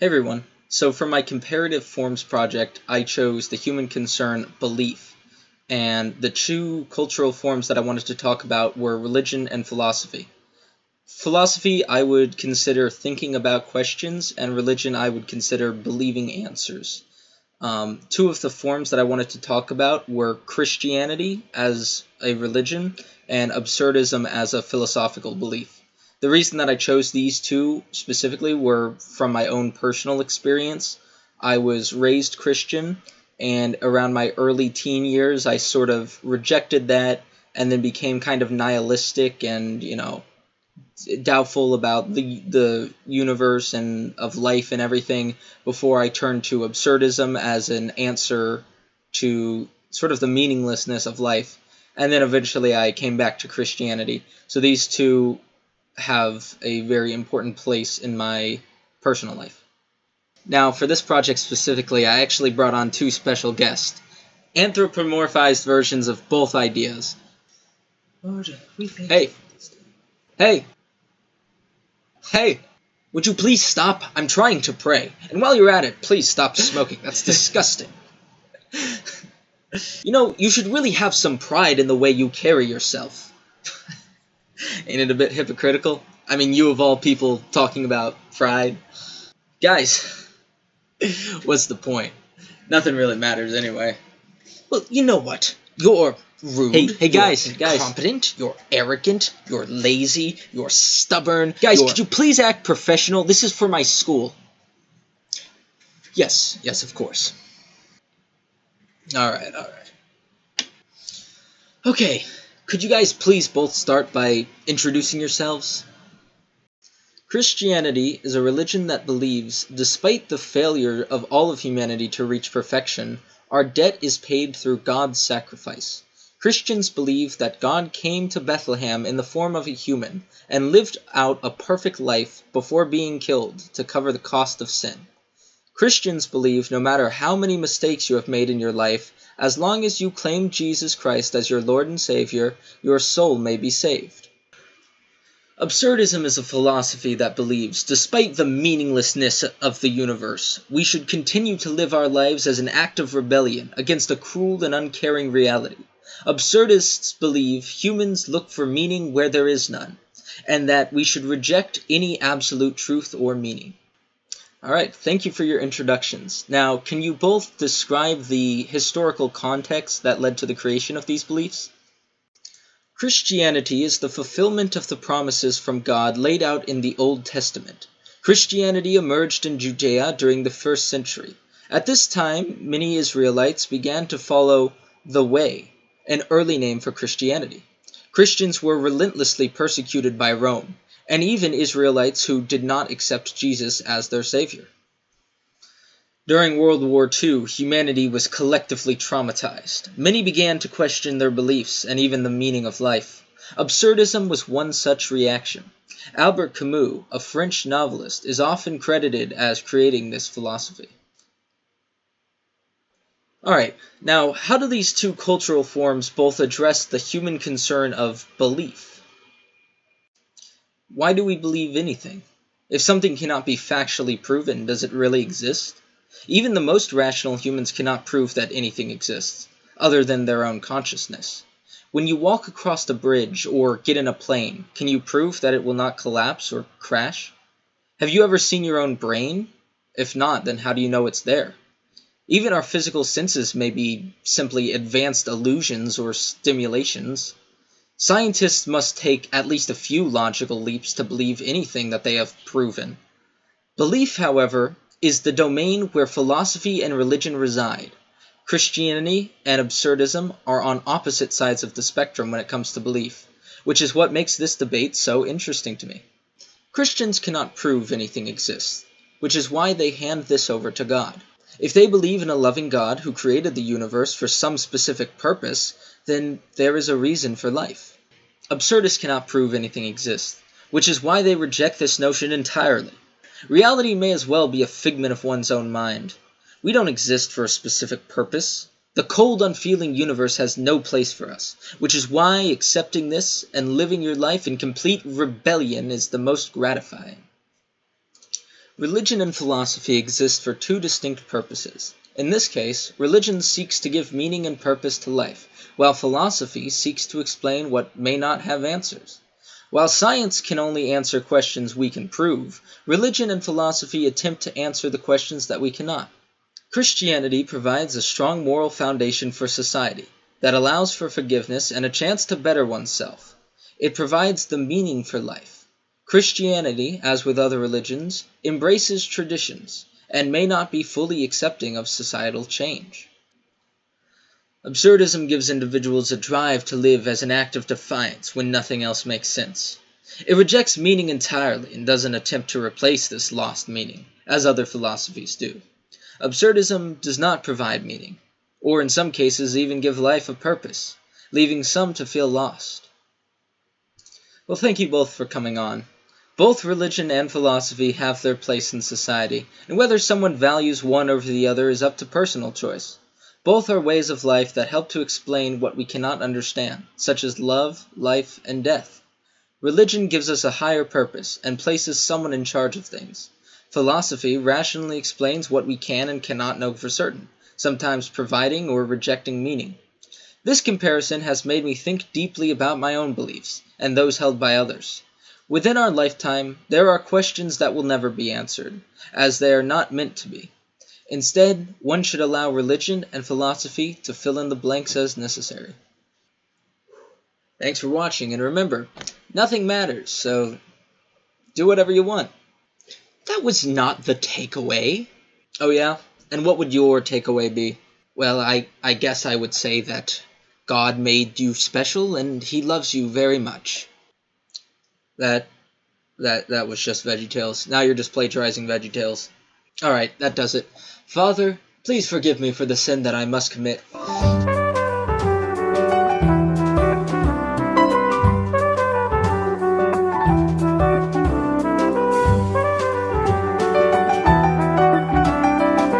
Hey everyone. So for my Comparative Forms Project, I chose the human concern belief, and the two cultural forms that I wanted to talk about were religion and philosophy. Philosophy I would consider thinking about questions, and religion I would consider believing answers. Two of the forms that I wanted to talk about were Christianity as a religion and absurdism as a philosophical belief. The reason that I chose these two specifically were from my own personal experience. I was raised Christian, and around my early teen years, I sort of rejected that and then became kind of nihilistic and, doubtful about the universe and of life and everything before I turned to absurdism as an answer to sort of the meaninglessness of life. And then eventually I came back to Christianity. So these two have a very important place in my personal life. Now, for this project specifically, I actually brought on two special guests, anthropomorphized versions of both ideas. Hey! Hey! Hey! Would you please stop? I'm trying to pray. And while you're at it, please stop smoking. That's disgusting. You should really have some pride in the way you carry yourself. Ain't it a bit hypocritical? I mean, you of all people talking about pride. Guys, what's the point? Nothing really matters anyway. Well, you know what? You're rude. Hey guys, you're incompetent, you're arrogant, you're lazy, you're stubborn. Guys, could you please act professional? This is for my school. Yes, of course. Alright. Okay, could you guys please both start by introducing yourselves? Christianity is a religion that believes, despite the failure of all of humanity to reach perfection, our debt is paid through God's sacrifice. Christians believe that God came to Bethlehem in the form of a human and lived out a perfect life before being killed to cover the cost of sin. Christians believe no matter how many mistakes you have made in your life, as long as you claim Jesus Christ as your Lord and Savior, your soul may be saved. Absurdism is a philosophy that believes, despite the meaninglessness of the universe, we should continue to live our lives as an act of rebellion against a cruel and uncaring reality. Absurdists believe humans look for meaning where there is none, and that we should reject any absolute truth or meaning. Alright, thank you for your introductions. Now, can you both describe the historical context that led to the creation of these beliefs? Christianity is the fulfillment of the promises from God laid out in the Old Testament. Christianity emerged in Judea during the 1st century. At this time, many Israelites began to follow the Way, an early name for Christianity. Christians were relentlessly persecuted by Rome, and even Israelites who did not accept Jesus as their savior. During World War II, humanity was collectively traumatized. Many began to question their beliefs and even the meaning of life. Absurdism was one such reaction. Albert Camus, a French novelist, is often credited as creating this philosophy. Alright, now how do these two cultural forms both address the human concern of belief? Why do we believe anything? If something cannot be factually proven, does it really exist? Even the most rational humans cannot prove that anything exists, other than their own consciousness. When you walk across a bridge or get in a plane, can you prove that it will not collapse or crash? Have you ever seen your own brain? If not, then how do you know it's there? Even our physical senses may be simply advanced illusions or stimulations. Scientists must take at least a few logical leaps to believe anything that they have proven. Belief, however, is the domain where philosophy and religion reside. Christianity and absurdism are on opposite sides of the spectrum when it comes to belief, which is what makes this debate so interesting to me. Christians cannot prove anything exists, which is why they hand this over to God. If they believe in a loving God who created the universe for some specific purpose, then there is a reason for life. Absurdists cannot prove anything exists, which is why they reject this notion entirely. Reality may as well be a figment of one's own mind. We don't exist for a specific purpose. The cold, unfeeling universe has no place for us, which is why accepting this and living your life in complete rebellion is the most gratifying. Religion and philosophy exist for two distinct purposes. In this case, religion seeks to give meaning and purpose to life, while philosophy seeks to explain what may not have answers. While science can only answer questions we can prove, religion and philosophy attempt to answer the questions that we cannot. Christianity provides a strong moral foundation for society that allows for forgiveness and a chance to better oneself. It provides the meaning for life. Christianity, as with other religions, embraces traditions and may not be fully accepting of societal change. Absurdism gives individuals a drive to live as an act of defiance when nothing else makes sense. It rejects meaning entirely and doesn't attempt to replace this lost meaning, as other philosophies do. Absurdism does not provide meaning, or in some cases even give life a purpose, leaving some to feel lost. Well, thank you both for coming on. Both religion and philosophy have their place in society, and whether someone values one over the other is up to personal choice. Both are ways of life that help to explain what we cannot understand, such as love, life, and death. Religion gives us a higher purpose and places someone in charge of things. Philosophy rationally explains what we can and cannot know for certain, sometimes providing or rejecting meaning. This comparison has made me think deeply about my own beliefs and those held by others. Within our lifetime, there are questions that will never be answered, as they are not meant to be. Instead, one should allow religion and philosophy to fill in the blanks as necessary. Thanks for watching, and remember, nothing matters, so do whatever you want. That was not the takeaway. Oh yeah? And what would your takeaway be? Well, I guess I would say that God made you special and he loves you very much. That was just VeggieTales. Now you're just plagiarizing VeggieTales. Alright, that does it. Father, please forgive me for the sin that I must commit.